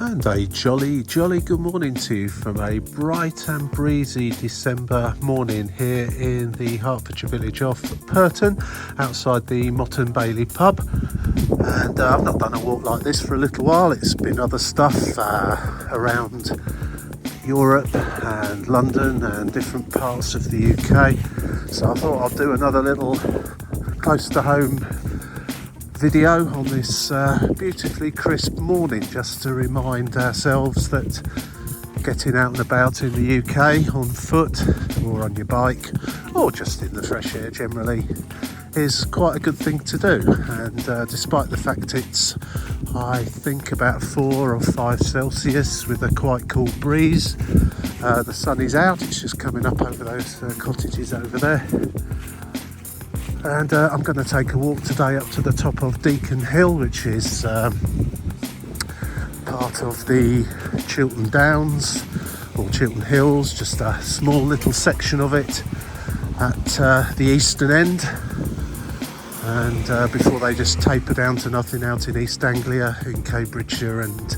And a jolly good morning to you from a bright and breezy December morning here in the Hertfordshire village of Pirton, outside the Motte Bailey pub. And I've not done a walk like this for a little while. It's been other stuff around Europe and London and different parts of the UK. So I thought I'd do another little close to home video on this beautifully crisp morning, just to remind ourselves that getting out and about in the UK on foot or on your bike or just in the fresh air generally is quite a good thing to do. And despite the fact it's, I think, about 4 or 5 Celsius with a quite cool breeze, the sun is out. It's just coming up over those cottages over there. And I'm going to take a walk today up to the top of Deacon Hill, which is part of the Chiltern Downs or Chiltern Hills, just a small little section of it at the eastern end, and before they just taper down to nothing out in East Anglia, in Cambridgeshire and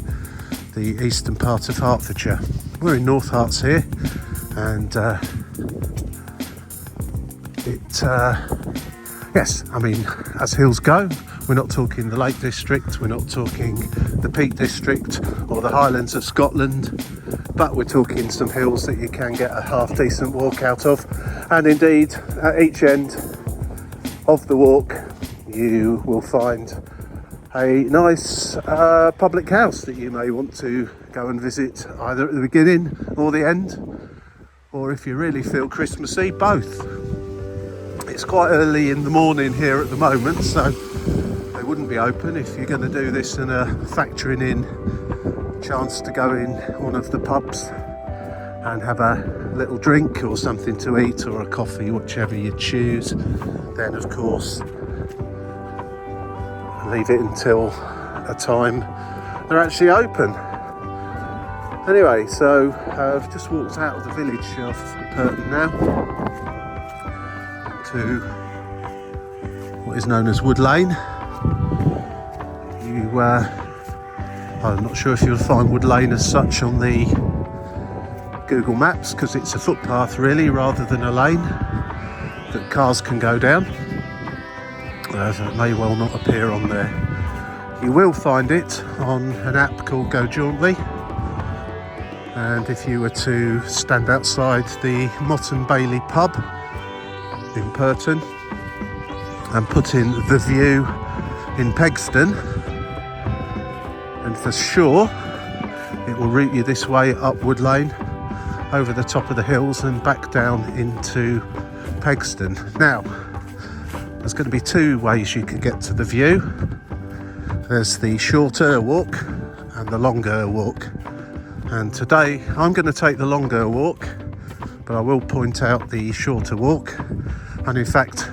the eastern part of Hertfordshire. We're in North Herts here, and yes, I mean, as hills go, we're not talking the Lake District, we're not talking the Peak District or the Highlands of Scotland, but we're talking some hills that you can get a half decent walk out of. And indeed, at each end of the walk, you will find a nice public house that you may want to go and visit, either at the beginning or the end, or if you really feel Christmassy, both. It's quite early in the morning here at the moment, so they wouldn't be open. If you're going to do this and factoring in chance to go in one of the pubs and have a little drink or something to eat or a coffee, whichever you choose, then of course leave it until a time they're actually open. Anyway, so I've just walked out of the village of Pirton now to what is known as Wood Lane. I'm not sure if you'll find Wood Lane as such on the Google Maps, because it's a footpath really rather than a lane that cars can go down, so it may well not appear on there. You will find it on an app called Go Jauntly, and if you were to stand outside the Motte Bailey pub in Pirton and put in the view in Pegsdon, and for sure it will route you this way up Wood Lane, over the top of the hills and back down into Pegsdon. Now, there's going to be 2 ways you could get to the view. There's the shorter walk and the longer walk, and today I'm going to take the longer walk, but I will point out the shorter walk. And in fact,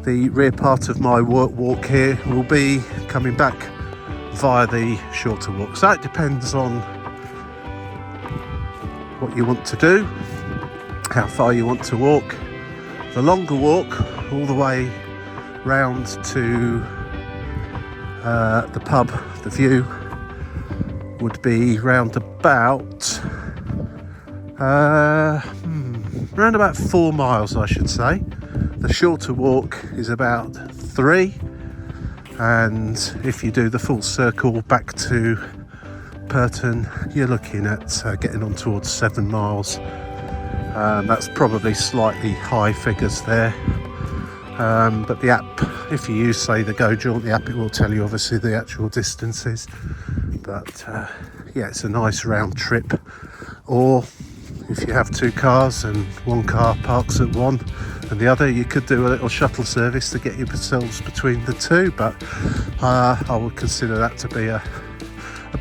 the rear part of my walk here will be coming back via the shorter walk. So it depends on what you want to do, how far you want to walk. The longer walk all the way round to the pub, the view, would be round about around about 4 miles, I should say. The shorter walk is about 3, and if you do the full circle back to Pirton, you're looking at getting on towards 7 miles. That's probably slightly high figures there, but the app, if you use, say, the Go Jauntly app, it will tell you obviously the actual distances. But yeah, it's a nice round trip. Or if you have 2 cars and one car parks at one and the other, you could do a little shuttle service to get yourselves between the 2, but I would consider that to be a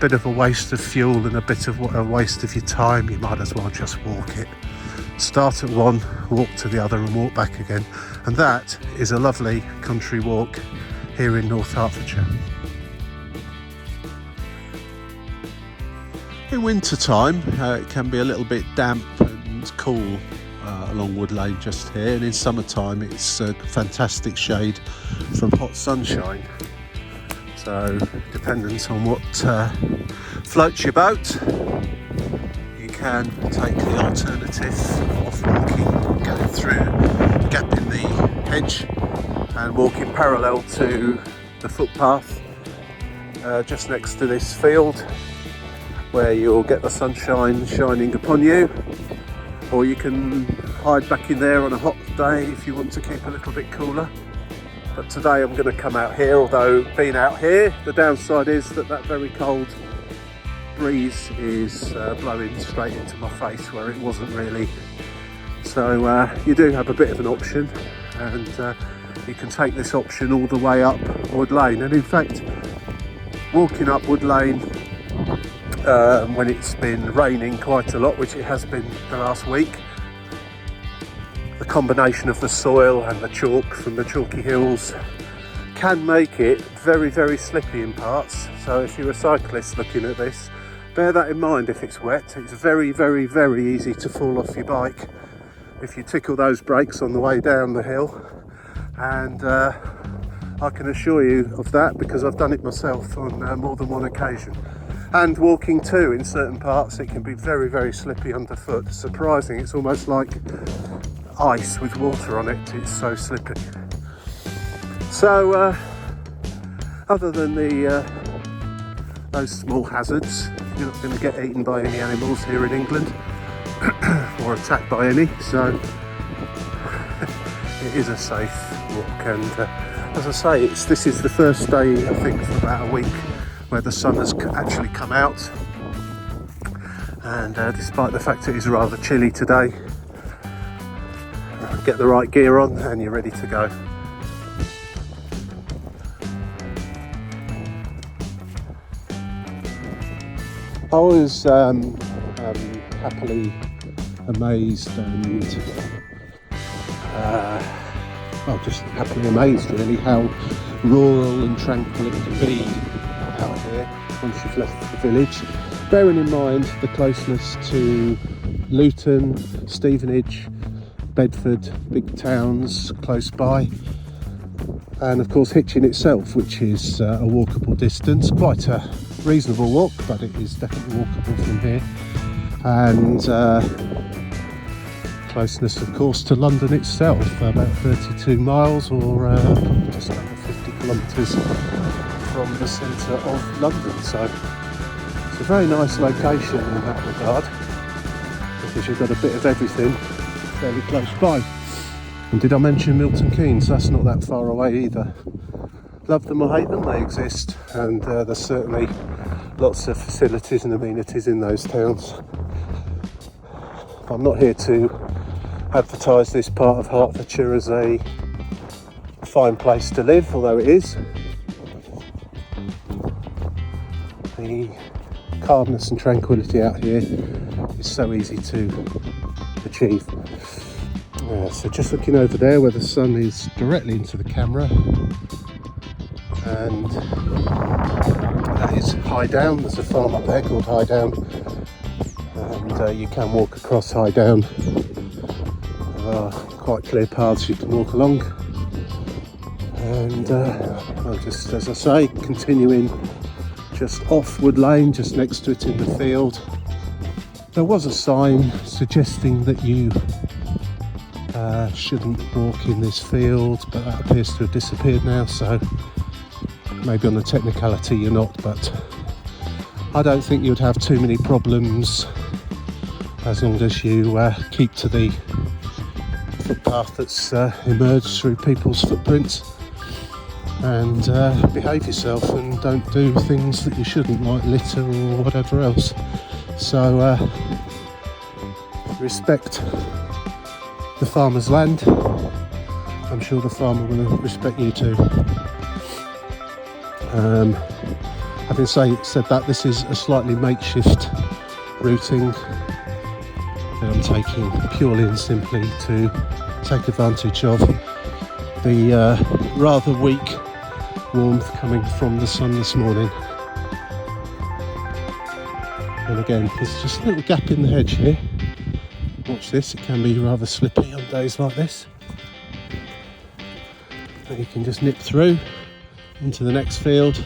bit of a waste of fuel and a bit of a waste of your time. You might as well just walk it. Start at one, walk to the other and walk back again. And that is a lovely country walk here in North Hertfordshire. In winter time, it can be a little bit damp and cool along Wood Lane just here, and in summertime it's fantastic shade from hot sunshine. So dependent on what floats your boat. You can take the alternative of walking, going through a gap in the hedge and walking parallel to the footpath just next to this field, where you'll get the sunshine shining upon you, or you can hide back in there on a hot day if you want to keep a little bit cooler. But today I'm going to come out here, although being out here, the downside is that very cold breeze is blowing straight into my face where it wasn't really. So you do have a bit of an option, and you can take this option all the way up Wood Lane. And in fact, walking up Wood Lane when it's been raining quite a lot, which it has been the last week, the combination of the soil and the chalk from the chalky hills can make it very, very slippy in parts. So if you're a cyclist looking at this, bear that in mind. If it's wet, it's very, very, very easy to fall off your bike if you tickle those brakes on the way down the hill. And I can assure you of that, because I've done it myself on more than one occasion. And walking too, in certain parts it can be very, very slippy underfoot. Surprising, it's almost like ice with water on it, it's so slippy. So other than those small hazards, you're not going to get eaten by any animals here in England or attacked by any, so it is a safe walk. And as I say, this is the first day, I think, for about a week where the sun has actually come out, and despite the fact it is rather chilly today, get the right gear on and you're ready to go. I was happily amazed and just happily amazed really how rural and tranquil it can be out here once you've left the village, bearing in mind the closeness to Luton, Stevenage, Bedford, big towns close by, and of course Hitchin itself, which is a walkable distance, quite a reasonable walk, but it is definitely walkable from here. And closeness of course to London itself, about 32 miles or just under 50 kilometres from the centre of London. So it's a very nice location in that regard, because you've got a bit of everything fairly close by. And did I mention Milton Keynes? That's not that far away either. Love them or hate them, they exist, and there's certainly lots of facilities and amenities in those towns. I'm not here to advertise this part of Hertfordshire as a fine place to live, although it is. The calmness and tranquility out here is so easy to achieve. So just looking over there where the sun is directly into the camera, and that is High Down. There's a farm up there called High Down, and you can walk across High Down. There are quite clear paths you can walk along, and I'm just, as I say, continuing just off Wood Lane, just next to it in the field. There was a sign suggesting that you shouldn't walk in this field, but that appears to have disappeared now, so maybe on a technicality you're not, but I don't think you'd have too many problems as long as you keep to the footpath that's emerged through people's footprints, and behave yourself and don't do things that you shouldn't, like litter or whatever else. So respect the farmer's land. I'm sure the farmer will respect you too. Having said that, this is a slightly makeshift routing that I'm taking purely and simply to take advantage of the rather weak warmth coming from the sun this morning. And again, there's just a little gap in the hedge here. Watch this, it can be rather slippy on days like this. But you can just nip through into the next field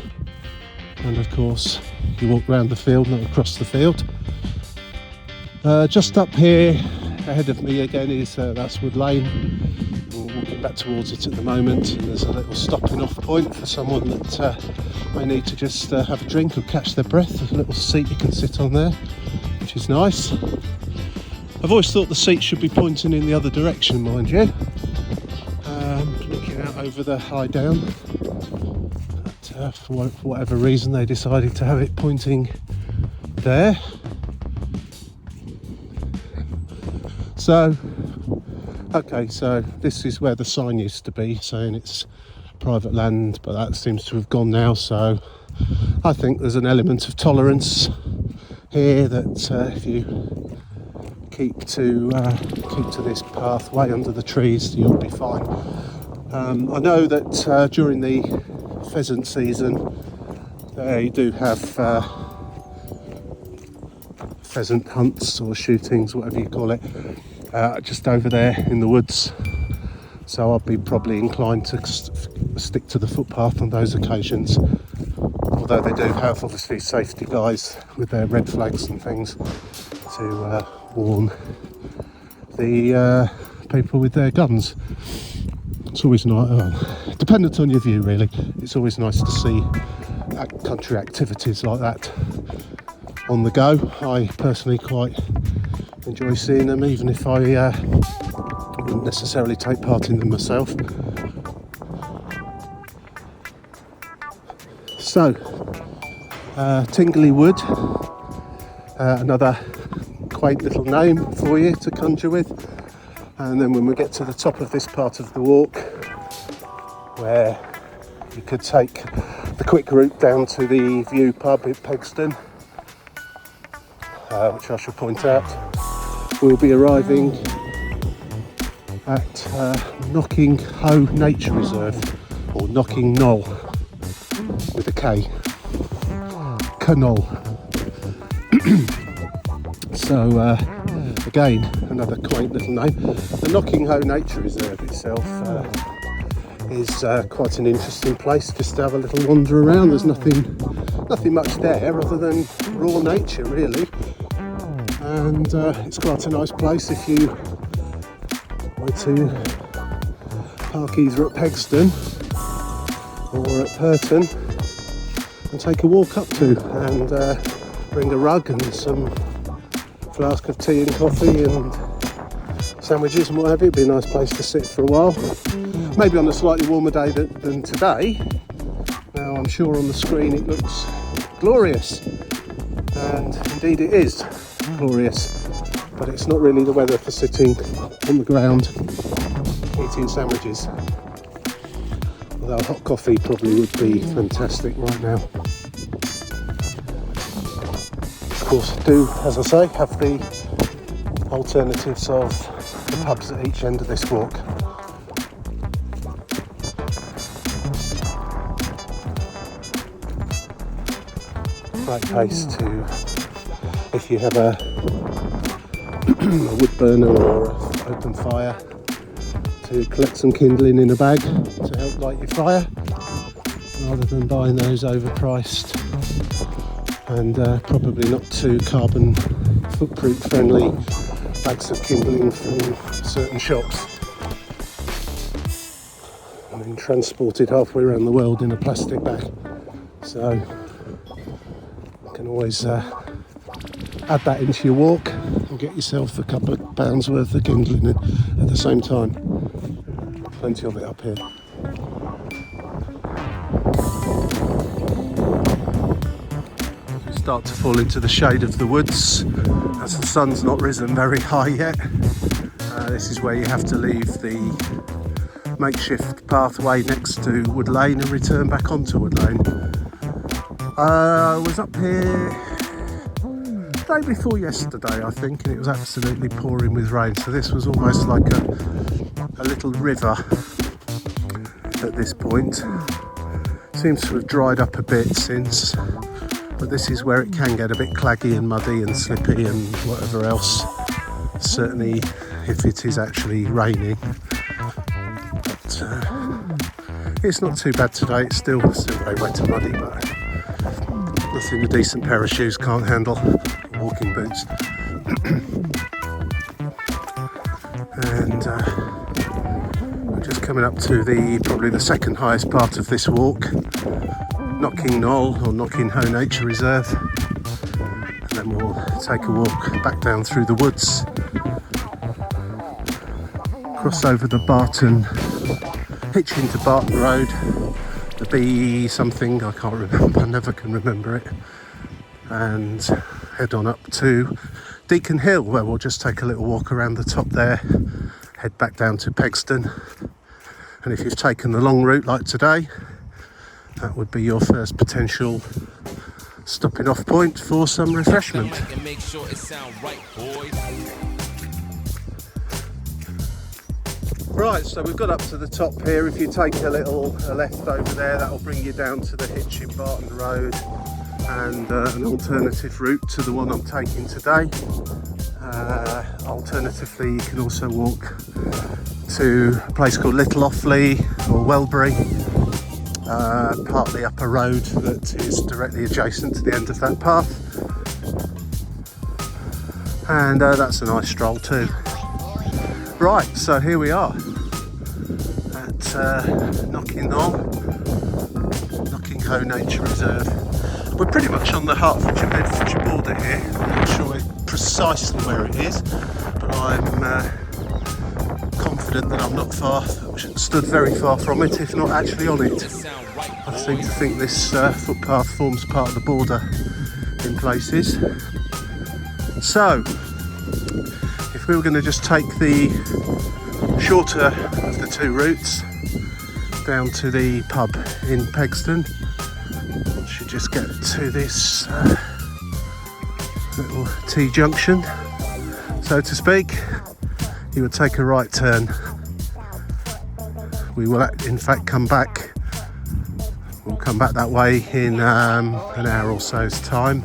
and of course you walk round the field, not across the field. Just up here ahead of me again is that's Wood Lane. We're walking back towards it at the moment, and there's a little stopping off point for someone that may need to just have a drink or catch their breath. There's a little seat you can sit on there, which is nice. I've always thought the seat should be pointing in the other direction, mind you. Looking out over the high down, but for whatever reason they decided to have it pointing there. So, okay, so this is where the sign used to be, saying it's private land, but that seems to have gone now. So I think there's an element of tolerance here that if you keep to this pathway under the trees, you'll be fine. I know that during the pheasant season they do have pheasant hunts or shootings, whatever you call it, just over there in the woods. So I'll be probably inclined to stick to the footpath on those occasions. Although they do have obviously safety guys with their red flags and things to warn the people with their guns. It's always nice, dependent on your view really, it's always nice to see country activities like that on the go. I personally quite enjoy seeing them, even if I wouldn't necessarily take part in them myself. So, Tingley Wood, another quaint little name for you to conjure with. And then when we get to the top of this part of the walk, where you could take the quick route down to the View pub at Pegsdon, which I shall point out, we'll be arriving at Knockinghoe Nature Reserve, or Knocking Knoll with a K, Knoll. So again, another quaint little name. The Knockinghoe Nature Reserve itself is quite an interesting place just to have a little wander around. There's nothing much there other than raw nature really, and it's quite a nice place if you were to park either at Pegsdon or at Pirton and take a walk up to, and bring a rug and some flask of tea and coffee and sandwiches and what have you. It'd be a nice place to sit for a while, maybe on a slightly warmer day than today. Now I'm sure on the screen it looks glorious, and indeed it is glorious, but it's not really the weather for sitting on the ground eating sandwiches, although hot coffee probably would be fantastic right now. Of course, do, as I say, have the alternatives of the pubs at each end of this walk. Great place to, if you have a wood burner or an open fire, to collect some kindling in a bag to help light your fire, rather than buying those overpriced and probably not too carbon footprint friendly bags of kindling from certain shops. I mean, transported halfway around the world in a plastic bag. So you can always add that into your walk and get yourself a couple of pounds worth of kindling at the same time. Plenty of it up here. Start to fall into the shade of the woods as the sun's not risen very high yet. This is where you have to leave the makeshift pathway next to Wood Lane and return back onto Wood Lane. I was up here the day before yesterday, I think, and it was absolutely pouring with rain, so this was almost like a little river at this point. Seems to have dried up a bit since, but this is where it can get a bit claggy and muddy and slippy and whatever else, certainly if it is actually raining. But it's not too bad today. It's still very wet and muddy, but Nothing a decent pair of shoes can't handle, walking boots. And we're just coming up to probably the second highest part of this walk, Knocking Knoll or Icknield Nature Reserve, and then we'll take a walk back down through the woods, cross over the Hitchin to Barton Road, the B something, I can't remember, I never can remember it, and head on up to Toot Hill, where we'll just take a little walk around the top there, head back down to Pegsdon, and if you've taken the long route like today, that would be your first potential stopping off point for some refreshment. Right, so we've got up to the top here. If you take a left over there, that'll bring you down to the Hitchin Barton Road, and an alternative route to the one I'm taking today. Alternatively, you can also walk to a place called Little Offley or Welbury, partly up a road that is directly adjacent to the end of that path, and that's a nice stroll too. Right, so here we are at Icknield Nature Reserve. We're pretty much on the Hertfordshire-Bedfordshire border here. I'm not sure precisely where it is, but I'm confident that I'm not stood very far from it, if not actually on it. I seem to think this footpath forms part of the border in places. So, if we were going to just take the shorter of the two routes down to the pub in Pegsdon, once you just get to this little T-junction, so to speak, you would take a right turn. We will in fact come back. We'll come back that way in an hour or so's time.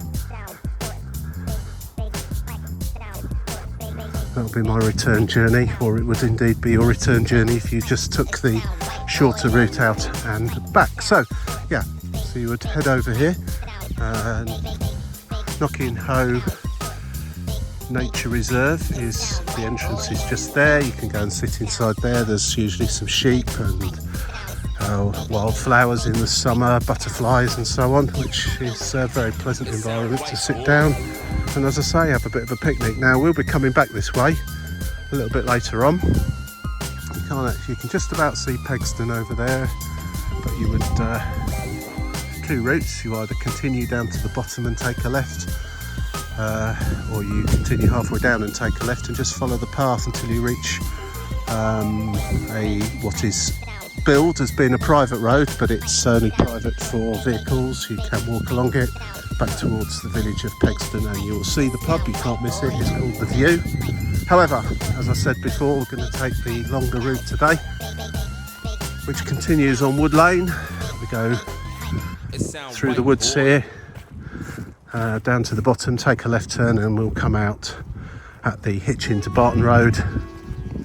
That'll be my return journey, or it would indeed be your return journey if you just took the shorter route out and back. So, yeah, so you would head over here, and Icknield Nature Reserve is, the entrance is just there. You can go and sit inside there. There's usually some sheep and wildflowers in the summer, butterflies and so on, which is a very pleasant environment to sit down and, as I say, have a bit of a picnic. Now, we'll be coming back this way a little bit later on. You can just about see Pegsdon over there, but you would two routes. You either continue down to the bottom and take a left, or you continue halfway down and take a left and just follow the path until you reach what is billed as being a private road, but it's only private for vehicles. You can walk along it back towards the village of Pegsdon, and you'll see the pub. You can't miss it. It's called The View. However, as I said before, we're going to take the longer route today, which continues on Wood Lane. We go through the woods here, down to the bottom, take a left turn, and we'll come out at the Hitchin to Barton Road,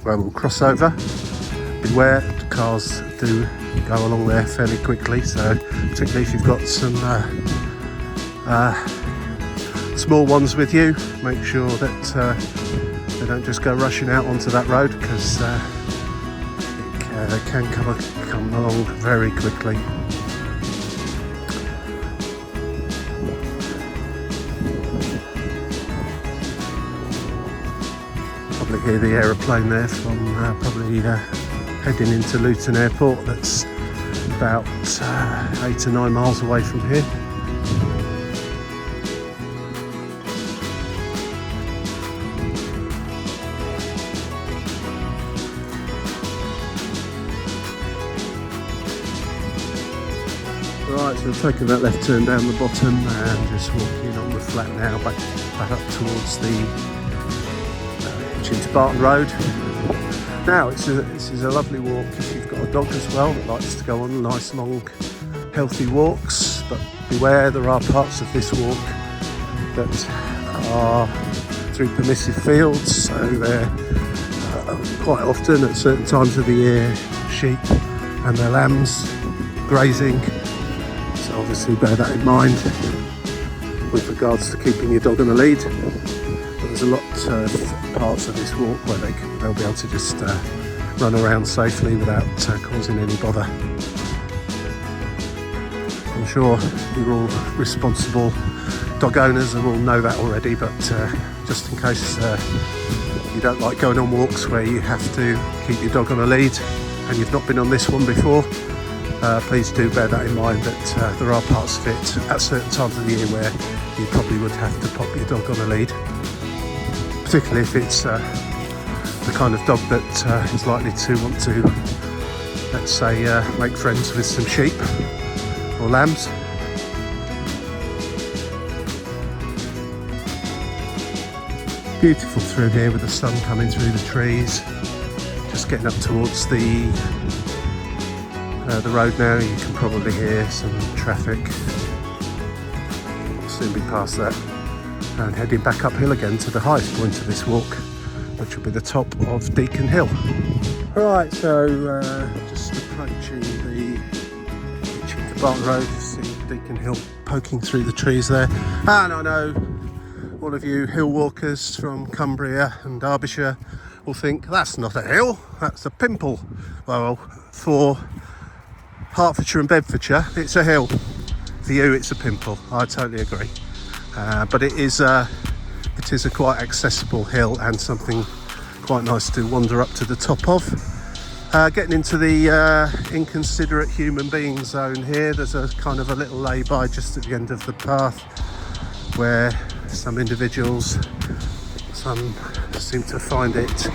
where we'll cross over. Beware, the cars do go along there fairly quickly, so particularly if you've got some small ones with you, make sure that they don't just go rushing out onto that road, because they can come along very quickly. Probably hear the aeroplane there from probably heading into Luton Airport. That's about 8 or 9 miles away from here. Right, so we're taking that left turn down the bottom and just walking on the flat now back up towards the Hitchin to Barton Road. Now, this is a lovely walk if you've got a dog as well that likes to go on nice long healthy walks, but beware, there are parts of this walk that are through permissive fields, so they're quite often at certain times of the year sheep and their lambs grazing. So obviously bear that in mind with regards to keeping your dog on a lead. But there's a lot of parts of this walk where they'll be able to just run around safely without causing any bother. I'm sure you're all responsible dog owners and will know that already, but just in case you don't like going on walks where you have to keep your dog on a lead and you've not been on this one before, please do bear that in mind, that there are parts of it at certain times of the year where you probably would have to pop your dog on a lead, particularly if it's the kind of dog that is likely to want to, let's say, make friends with some sheep or lambs. Beautiful through here with the sun coming through the trees. Just getting up towards the road now. You can probably hear some traffic. We'll soon be past that and heading back uphill again to the highest point of this walk, which will be the top of Deacon Hill. Right, so just approaching the Hitchin to Barton Road, see Deacon Hill poking through the trees there. And I know all of you hill walkers from Cumbria and Derbyshire will think that's not a hill, that's a pimple. Well, for Hertfordshire and Bedfordshire, it's a hill. For you, it's a pimple. I totally agree. But it is a quite accessible hill and something quite nice to wander up to the top of. Getting into the inconsiderate human being zone here, there's a kind of a little lay-by just at the end of the path where some individuals, some seem to find it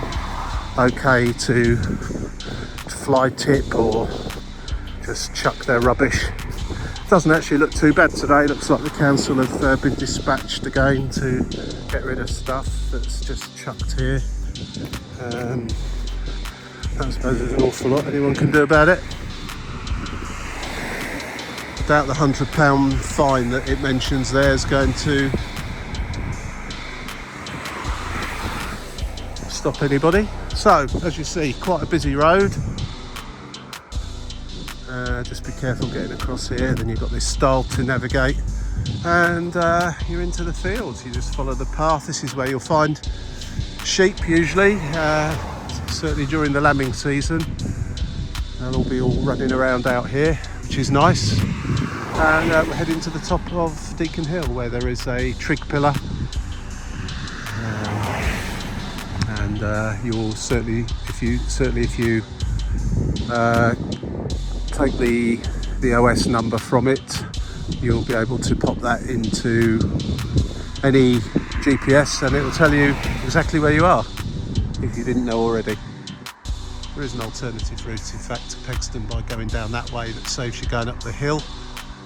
okay to fly tip or just chuck their rubbish. Doesn't actually look too bad today. Looks like the council have been dispatched again to get rid of stuff that's just chucked here. I don't suppose there's an awful lot anyone can do about it. Doubt the £100 fine that it mentions there is going to stop anybody. So, as you see, quite a busy road. Just be careful getting across here. Then you've got this stile to navigate, and you're into the fields. You just follow the path. This is where you'll find sheep usually, certainly during the lambing season. They'll all be running around out here, which is nice. And we're heading to the top of Deacon Hill, where there is a trig pillar. And you'll certainly, if you take the OS number from it, you'll be able to pop that into any GPS and it will tell you exactly where you are, if you didn't know already. There is an alternative route, in fact, to Pegsdon by going down that way that saves you going up the hill.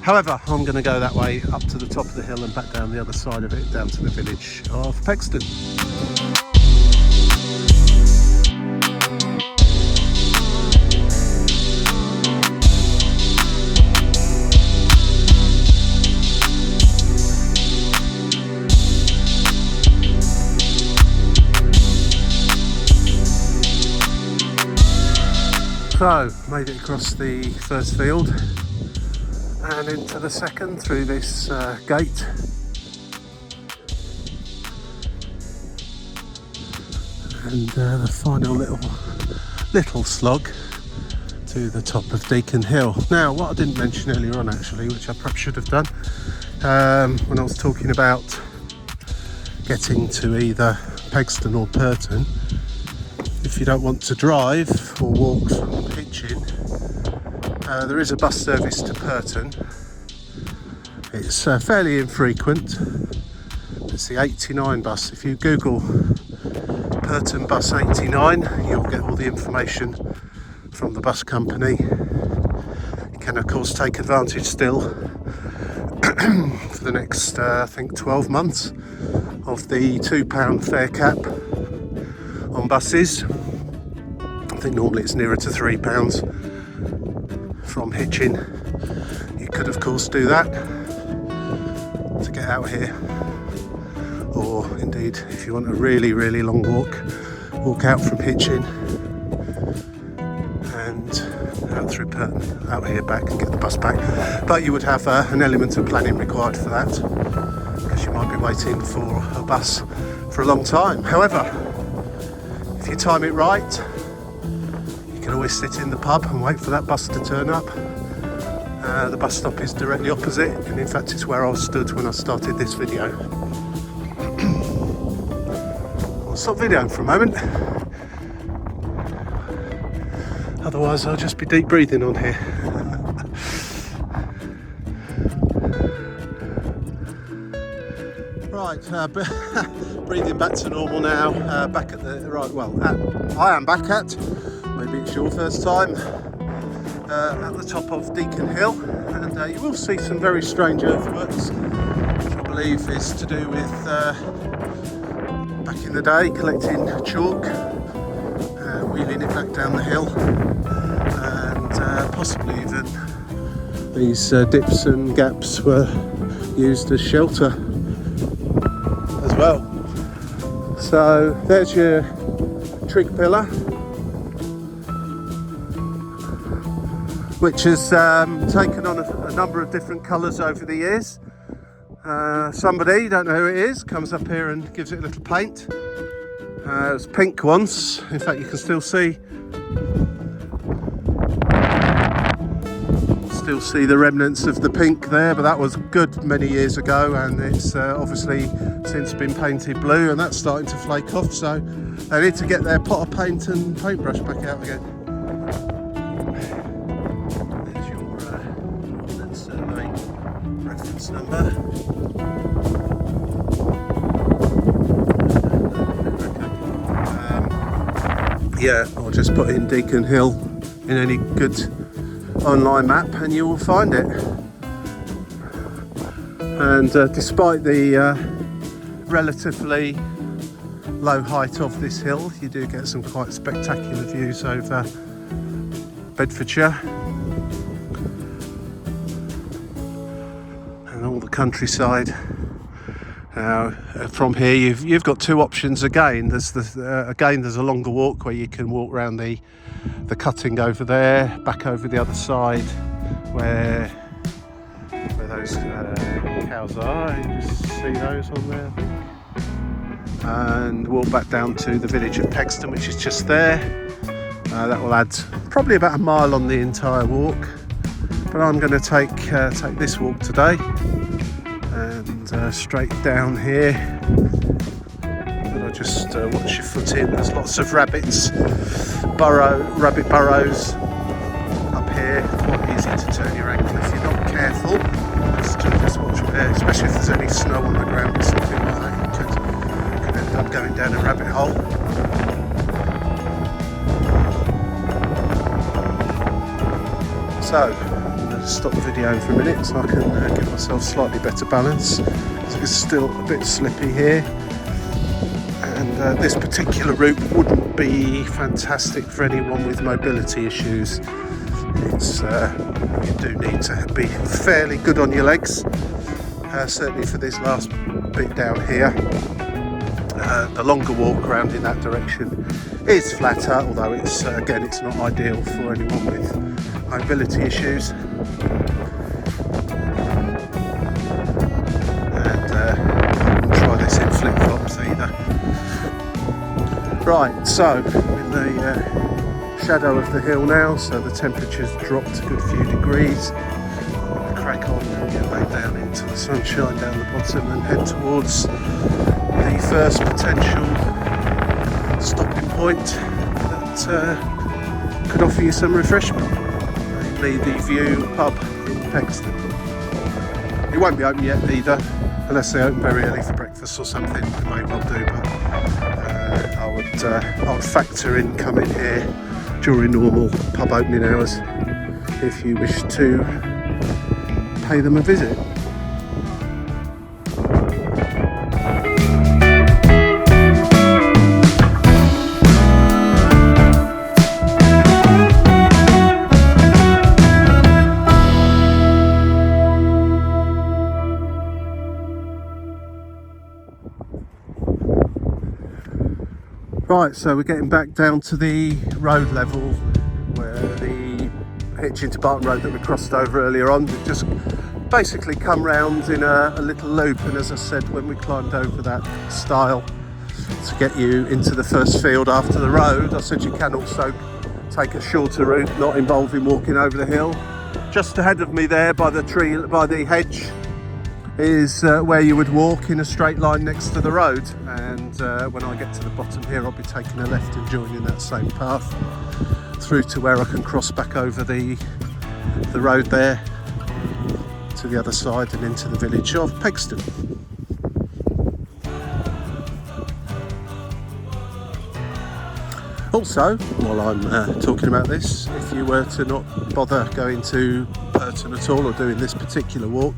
However, I'm going to go that way up to the top of the hill and back down the other side of it, down to the village of Pegsdon. So, made it across the first field and into the second through this gate. And the final little slog to the top of Deacon Hill. Now, what I didn't mention earlier on actually, which I perhaps should have done, when I was talking about getting to either Pegsdon or Pirton, if you don't want to drive or walk from Hitchin, there is a bus service to Pirton. It's fairly infrequent. It's the 89 bus. If you Google Pirton bus 89, you'll get all the information from the bus company. You can of course take advantage still for the next I think 12 months of the £2 fare cap on buses. I think normally it's nearer to £3 from Hitchin. You could of course do that to get out here, or indeed if you want a really long walk out from Hitchin and out through Pirton. out here back and get the bus back. But you would have an element of planning required for that, because you might be waiting for a bus for a long time. However, if you time it right, you can always sit in the pub and wait for that bus to turn up. The bus stop is directly opposite, and in fact it's where I stood when I started this video. I'll stop videoing for a moment, otherwise I'll just be deep breathing on here. Right, breathing back to normal now, back at the, right, well, I am back at, maybe it's your first time, at the top of Deacon Hill, and you will see some very strange earthworks, which I believe is to do with, back in the day, collecting chalk, wheeling it back down the hill, and possibly even these dips and gaps were used as shelter as well. So there's your trig pillar, which has taken on a number of different colours over the years. Somebody, don't know who it is, comes up here and gives it a little paint. It was pink once, in fact you can still see the remnants of the pink there, but that was good many years ago, and it's obviously since been painted blue, and that's starting to flake off, so they need to get their pot of paint and paintbrush back out again. There's your ordnance survey reference number. Yeah, I'll just put in Deacon Hill in any good online map and you will find it. And despite the relatively low height of this hill, you do get some quite spectacular views over Bedfordshire and all the countryside. From here you've got two options again. There's there's a longer walk where you can walk around the cutting over there, back over the other side where those cows are. You just see those on there, and walk back down to the village of Pegsdon, which is just there. That will add probably about a mile on the entire walk, but I'm going to take this walk today and straight down here. And I just watch your foot in. There's lots of rabbit burrows up here, quite easy to turn your ankle if you're not careful. Just watch there, especially if there's any snow on the ground or something like that, you could end up going down a rabbit hole. So I'm going to stop videoing for a minute so I can give myself slightly better balance. It's still a bit slippy here, and this particular route wouldn't be fantastic for anyone with mobility issues. It's you do need to be fairly good on your legs, certainly for this last bit down here. The longer walk around in that direction is flatter, although it's again it's not ideal for anyone with mobility issues. In flip-flops either. Right, so in the shadow of the hill now, so the temperature's dropped a good few degrees. I'm going to crack on and get laid down into the sunshine down the bottom and head towards the first potential stopping point that could offer you some refreshment, namely the View pub in Pegsdon. It won't be open yet either, unless they open very early for breakfast or something. It may well do, but I would factor in coming here during normal pub opening hours if you wish to pay them a visit. Right, so we're getting back down to the road level where the Hitchin to Barton Road that we crossed over earlier on. We've just basically come round in a little loop, and as I said, when we climbed over that stile to get you into the first field after the road, I said you can also take a shorter route, not involving walking over the hill. Just ahead of me there by the tree, by the hedge, is where you would walk in a straight line next to the road, and when I get to the bottom here I'll be taking a left and joining that same path through to where I can cross back over the road there to the other side and into the village of Pegsdon. Also, while I'm talking about this, if you were to not bother going to Pirton at all or doing this particular walk,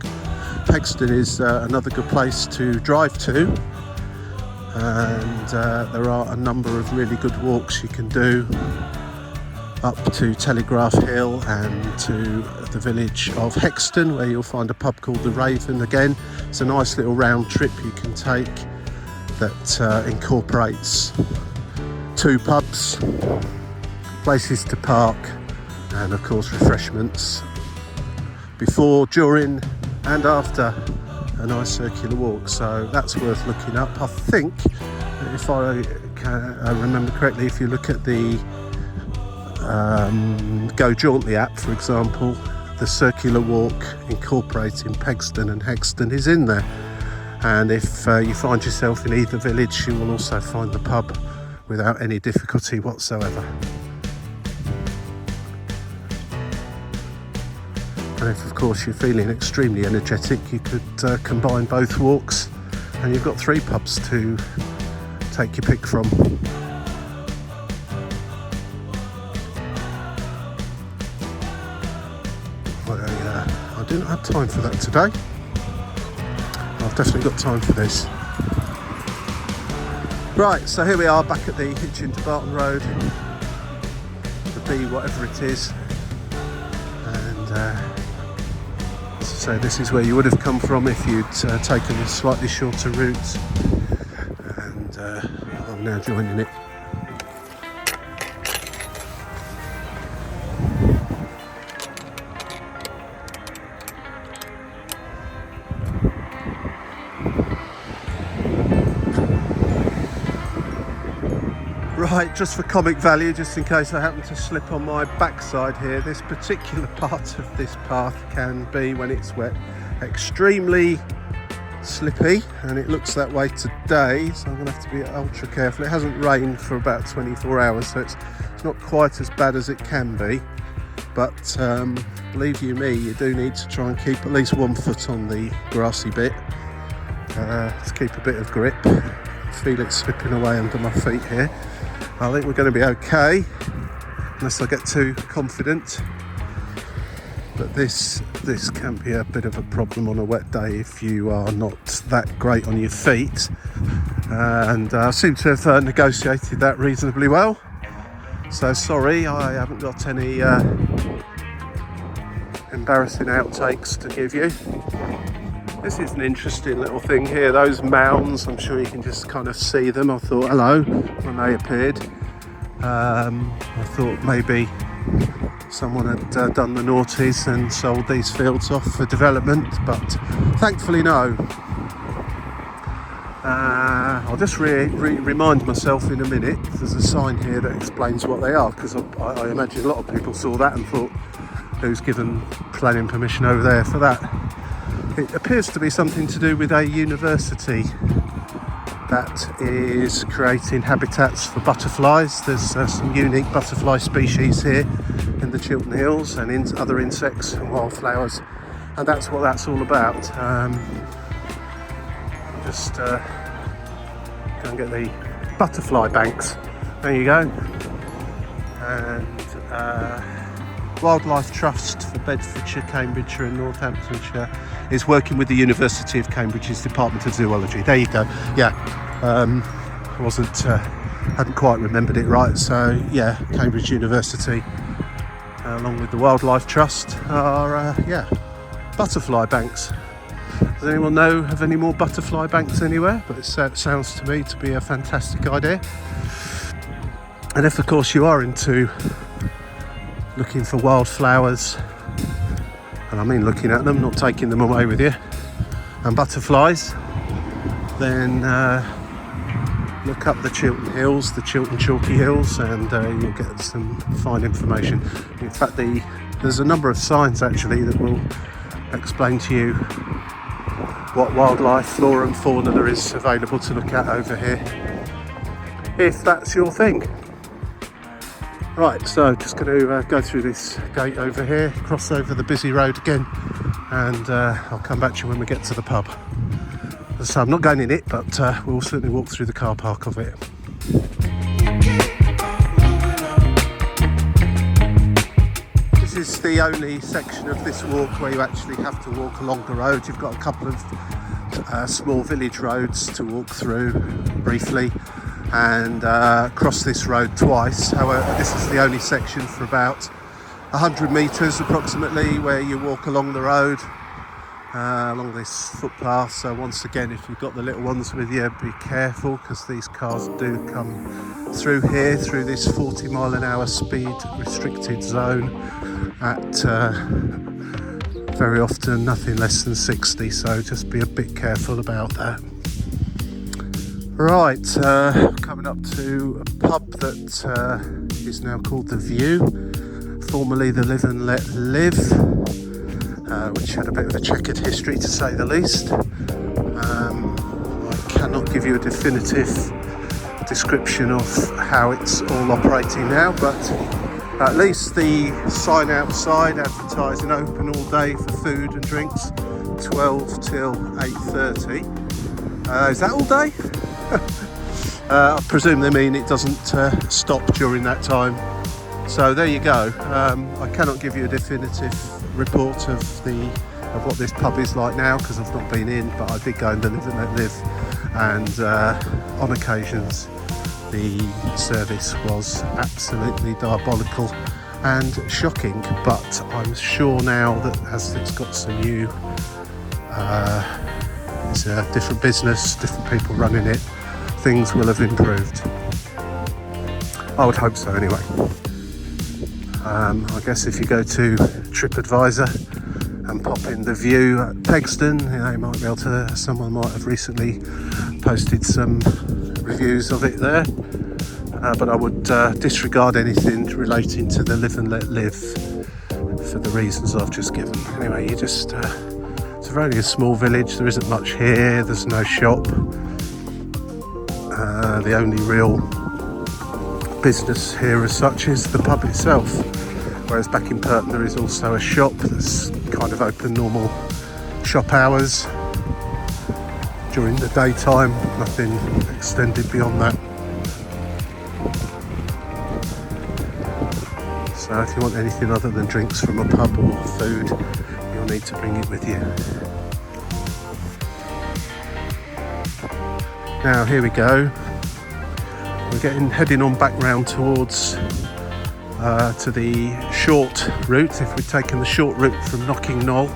Pegsdon is another good place to drive to, and there are a number of really good walks you can do up to Telegraph Hill and to the village of Hexton, where you'll find a pub called the Raven. Again, it's a nice little round trip you can take that incorporates 2 pubs, places to park, and of course refreshments before, during and after a nice circular walk. So that's worth looking up. I think, if I remember correctly, if you look at the Go Jauntly app, for example, the circular walk incorporating Pegsdon and Hexton is in there, and if you find yourself in either village, you will also find the pub without any difficulty whatsoever. And if of course you're feeling extremely energetic, you could combine both walks, and you've got 3 pubs to take your pick from. I didn't have time for that today. I've definitely got time for this. Right, so here we are back at the Hitchin to Barton Road, the B whatever it is, and as I say, this is where you would have come from if you'd taken a slightly shorter route, and I'm now joining it. Right, just for comic value, just in case I happen to slip on my backside here, this particular part of this path can be, when it's wet, extremely slippy, and it looks that way today, so I'm going to have to be ultra careful. It hasn't rained for about 24 hours, so it's not quite as bad as it can be, but believe you me, you do need to try and keep at least 1 foot on the grassy bit to keep a bit of grip. I feel it slipping away under my feet here. I think we're going to be okay, unless I get too confident. But this can be a bit of a problem on a wet day if you are not that great on your feet. And I seem to have negotiated that reasonably well. So sorry, I haven't got any embarrassing outtakes to give you. This is an interesting little thing here, those mounds, I'm sure you can just kind of see them. I thought hello when they appeared. I thought maybe someone had done the noughties and sold these fields off for development, but thankfully no. I'll just remind myself in a minute. There's a sign here that explains what they are, because I imagine a lot of people saw that and thought, who's given planning permission over there for that? It appears to be something to do with a university that is creating habitats for butterflies. There's some unique butterfly species here in the Chiltern Hills, and other insects and wildflowers, and that's what that's all about. Just go and get the butterfly banks. There you go. And Wildlife Trust for Bedfordshire, Cambridgeshire and Northamptonshire is working with the University of Cambridge's Department of Zoology. There you go. Yeah, hadn't quite remembered it right. So yeah, Cambridge University, along with the Wildlife Trust, are butterfly banks. Does anyone know of any more butterfly banks anywhere? But it sounds to me to be a fantastic idea. And if of course you are into looking for wildflowers, and I mean looking at them, not taking them away with you, and butterflies, then look up the Chiltern Hills, the Chiltern Chalky Hills, and you'll get some fine information. In fact, there's a number of signs actually that will explain to you what wildlife, flora and fauna there is available to look at over here, if that's your thing. Right, so just going to go through this gate over here, cross over the busy road again, and I'll come back to you when we get to the pub. So I'm not going in it, but we'll certainly walk through the car park of it. This is the only section of this walk where you actually have to walk along the road. You've got a couple of small village roads to walk through briefly, and cross this road twice. However, this is the only section for about 100 metres approximately where you walk along the road, along this footpath. So once again, if you've got the little ones with you, be careful, because these cars do come through here, through this 40 mile an hour speed restricted zone at very often nothing less than 60, so just be a bit careful about that. Right, coming up to a pub that is now called The View, formerly the Live and Let Live, which had a bit of a checkered history to say the least. I cannot give you a definitive description of how it's all operating now, but at least the sign outside advertising open all day for food and drinks, 12 till 8:30. Is that all day? I presume they mean it doesn't stop during that time. So there you go. I cannot give you a definitive report of what this pub is like now, because I've not been in, but I did go in the Live and Let Live, and on occasions the service was absolutely diabolical and shocking. But I'm sure now that as it's got some new, it's a different business, different people running it, things will have improved. I would hope so anyway. I guess if you go to TripAdvisor and pop in The View at Pegsdon, you might be able to, someone might have recently posted some reviews of it there, but I would disregard anything relating to the Live and Let Live for the reasons I've just given. Anyway, you just it's only a small village, there isn't much here, there's no shop. The only real business here as such is the pub itself, whereas back in Pirton there is also a shop that's kind of open normal shop hours during the daytime, nothing extended beyond that. So if you want anything other than drinks from a pub or food, you'll need to bring it with you. Now here we go. We're heading on back round towards to the short route. If we'd taken the short route from Knocking Knoll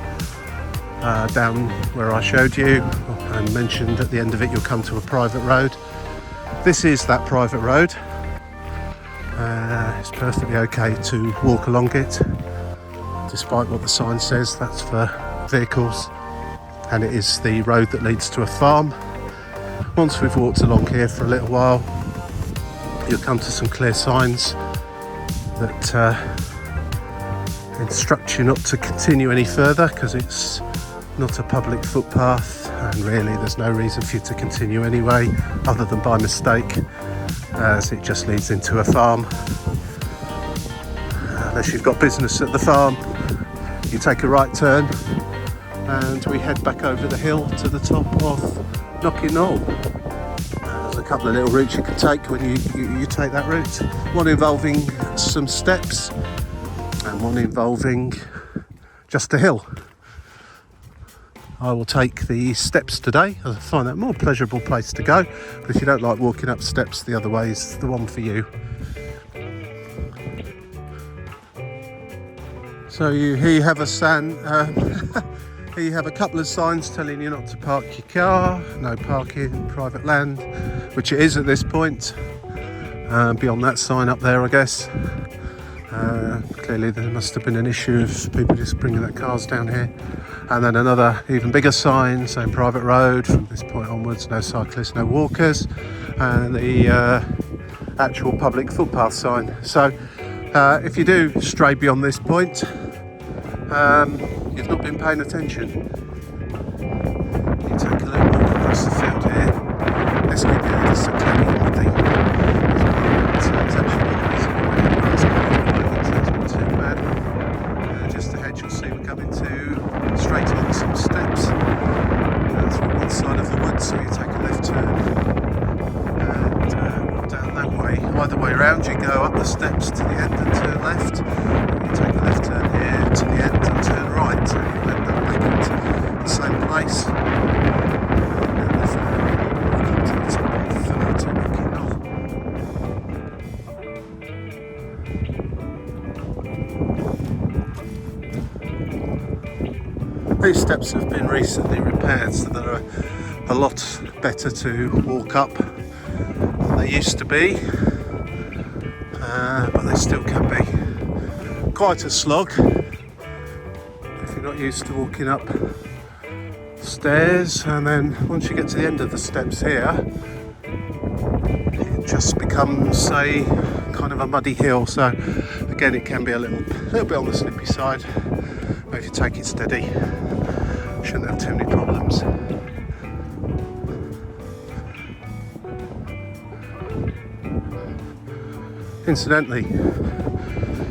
down where I showed you and mentioned at the end of it you'll come to a private road. This is that private road. It's perfectly okay to walk along it, despite what the sign says, that's for vehicles, and it is the road that leads to a farm. Once we've walked along here for a little while, you'll come to some clear signs that instruct you not to continue any further, because it's not a public footpath, and really there's no reason for you to continue anyway, other than by mistake, as it just leads into a farm. Unless you've got business at the farm, you take a right turn and we head back over the hill to the top of Knocking Knoll. There's a couple of little routes you can take when you take that route, one involving some steps and one involving just a hill. I will take the steps today. I find that a more pleasurable place to go, but if you don't like walking up steps, the other way is the one for you. So here you have here you have a couple of signs telling you not to park your car, no parking, private land, which it is at this point. Beyond that sign up there, I guess. Clearly there must have been an issue of people just bringing their cars down here. And then another even bigger sign saying private road from this point onwards, no cyclists, no walkers, and the actual public footpath sign. So if you do stray beyond this point, you've not been paying attention. You take a little walk across the field here. This could be just a cleaning muddy. So it's actually not visible when the grass comes at the moment, so it's not too bad. Just ahead you'll see we're coming to straight on some steps through one side of the woods, so you take a left turn and walk down that way. Either way around, you go up the steps to the end and turn left, and you take a left turn here to the end and turn right, so you end up back at the same place. These steps have been recently repaired, so they're a lot better to walk up than they used to be, but they still can be quite a slog if you're not used to walking up stairs. And then once you get to the end of the steps here, it just becomes a kind of a muddy hill, so again it can be a little bit on the slippy side, but if you take it steady, shouldn't have too many problems. Incidentally,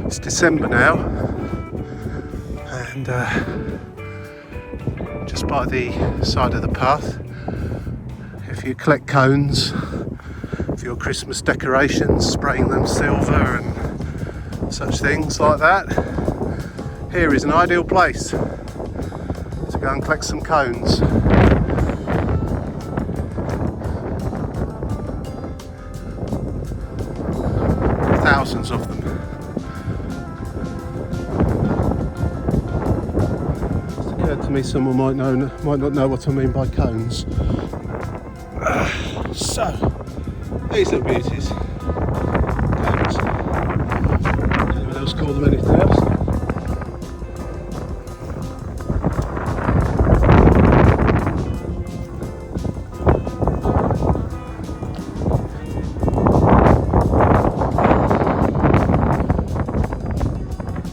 it's December now, and just by the side of the path, if you collect cones for your Christmas decorations, spraying them silver and such things like that, here is an ideal place to go and collect some cones. Thousands of them. It's occurred to me someone might not know what I mean by cones. So, these little beauties. Cones. Anyone else call them anything else?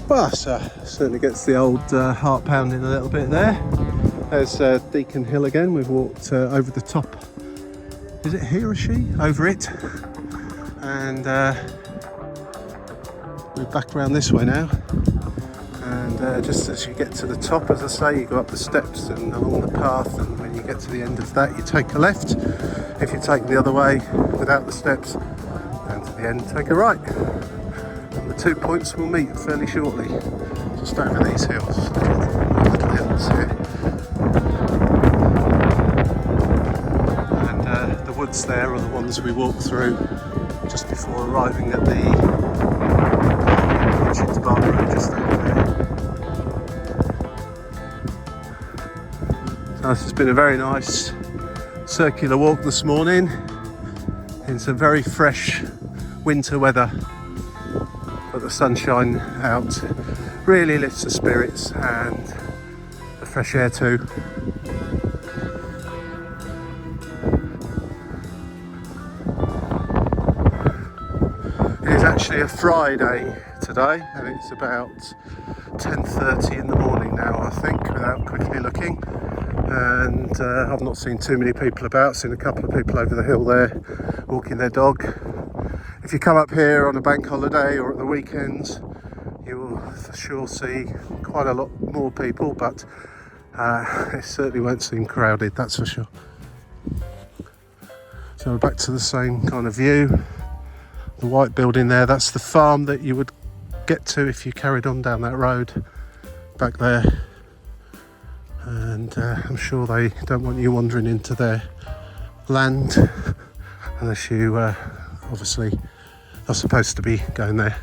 Well, so certainly gets the old heart pounding a little bit there. There's Deacon Hill again. We've walked over the top. Is it he or she? Over it. And we're back around this way now. And just as you get to the top, as I say, you go up the steps and along the path, and when you get to the end of that, you take a left. If you take the other way without the steps, down to the end, take a right. The 2 points will meet fairly shortly, just over these hills, little hills here. And the woods there are the ones we walked through just before arriving at the Hitchin road just over there. So this has been a very nice circular walk this morning in some very fresh winter weather. But the sunshine out really lifts the spirits, and the fresh air too. It is actually a Friday today, and it's about 10:30 in the morning now, I think, without quickly looking. And I've not seen too many people about. Seen a couple of people over the hill there walking their dog. If you come up here on a bank holiday or at the weekends, you will for sure see quite a lot more people, but it certainly won't seem crowded, that's for sure. So we're back to the same kind of view. The white building there, that's the farm that you would get to if you carried on down that road back there. And I'm sure they don't want you wandering into their land unless you obviously are supposed to be going there.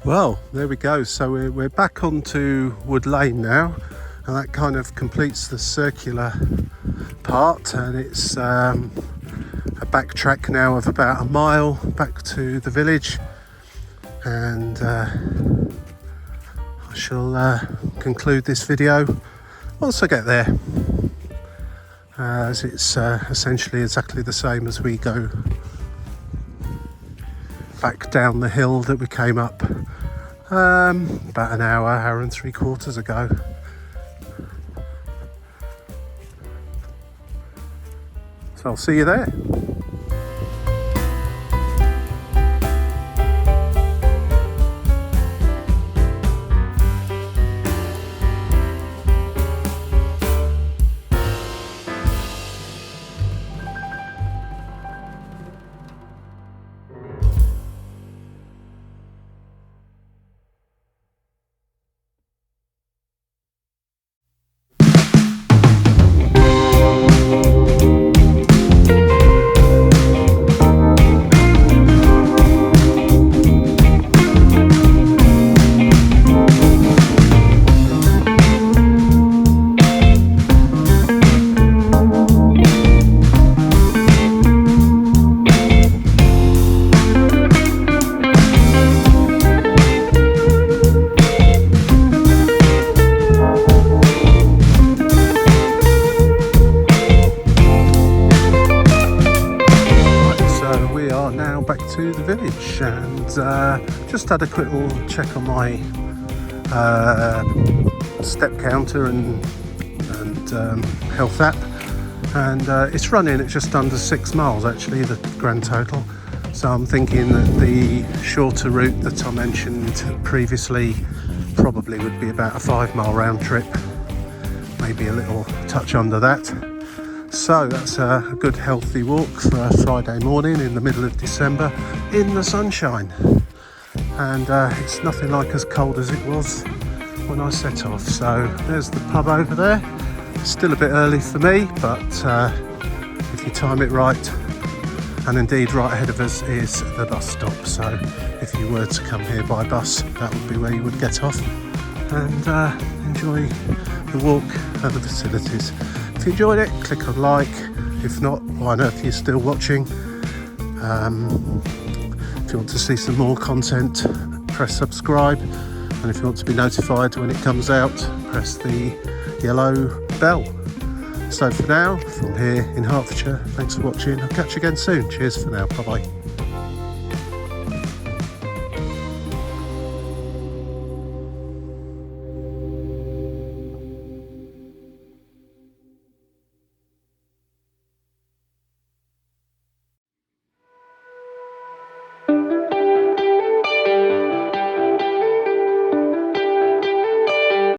Well, there we go. So we're back onto Wood Lane now, and that kind of completes the circular part, and it's a backtrack now of about a mile back to the village, and I shall conclude this video once I get there, as it's essentially exactly the same as we go back down the hill that we came up about an hour and 3/4 ago. So I'll see you there. To the village, and just had a quick little check on my step counter and health app, and it's running at just under 6 miles actually, the grand total. So I'm thinking that the shorter route that I mentioned previously probably would be about a 5-mile round trip, maybe a little touch under that. So that's a good healthy walk for a Friday morning in the middle of December in the sunshine, and it's nothing like as cold as it was when I set off. So there's the pub over there. Still a bit early for me, but if you time it right, and indeed right ahead of us is the bus stop, so if you were to come here by bus, that would be where you would get off and enjoy the walk and the facilities. If you enjoyed it, click on like. If not, why on earth are you still watching? If you want to see some more content, press subscribe, and if you want to be notified when it comes out, press the yellow bell. So for now, from here in Hertfordshire, thanks for watching. I'll catch you again soon. Cheers for now. Bye bye.